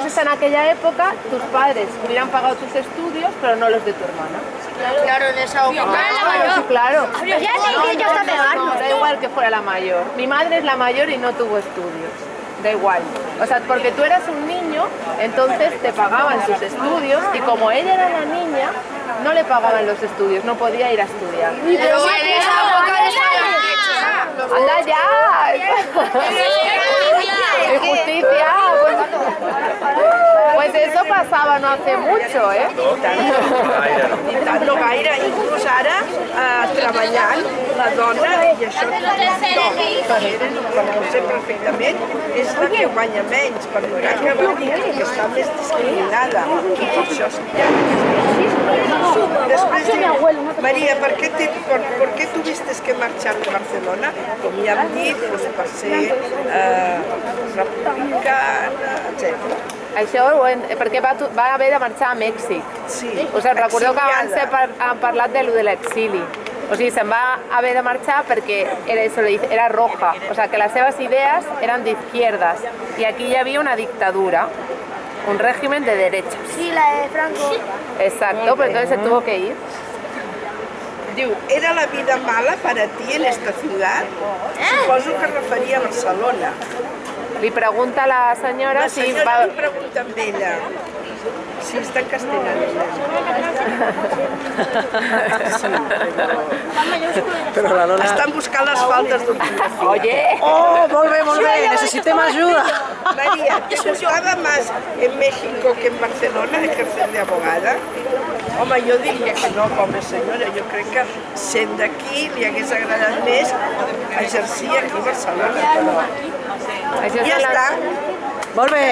Entonces en aquella época tus padres hubieran pagado tus estudios, pero no los de tu hermana. Claro, en esa época. Sí, claro. Pero ya te que yo hasta pegarnos. No, da igual que fuera la mayor. Mi madre es la mayor y no tuvo estudios. Da igual. O sea, porque tú eras un niño, entonces te pagaban sus estudios y como ella era la niña, no le pagaban los estudios, no podía ir a estudiar. Pero si en esa época ¡Anda ya! ¡Injusticia! Pues eso passava no hace mucho, eh? I tant, no gaire, inclús ara, treballant, la dona, i això com ho sé perfectament, és la que guanya menys, per tant que vol dir que està més discriminada. I per això Després diu, Maria, ¿por qué tuviste que marchar de Barcelona? Com ja hem dit, doncs per ser republicana, etc. Això perquè va haver de marxar a Mèxic. Sí, Us recordeu que abans hem parlat de l'exili. O sigui, se'n va haver de marxar perquè era roja, o sea, que les seves idees eren d'izquierdas i aquí hi havia una dictadura, un régimen de derechas. Sí, la de Franco. Exacto, pero entonces se tuvo que ir. Diu, ¿era la vida mala para ti en esta ciudad? Suposo que es referia a Barcelona. Li pregunta a la senyora La si senyora li pregunta amb ella si està en castellano. Però la Lola... Estan buscant les faltes d'ortografia. Oye! Oh, molt bé, necessitem ajuda. María, ¿te gustaba más en México que en Barcelona ejercer de abogada? Home, jo diria que no, pobre senyora. Jo crec que sent d'aquí li hagués agradat més exercir aquí a Barcelona, però... Això Ja està. Molt bé.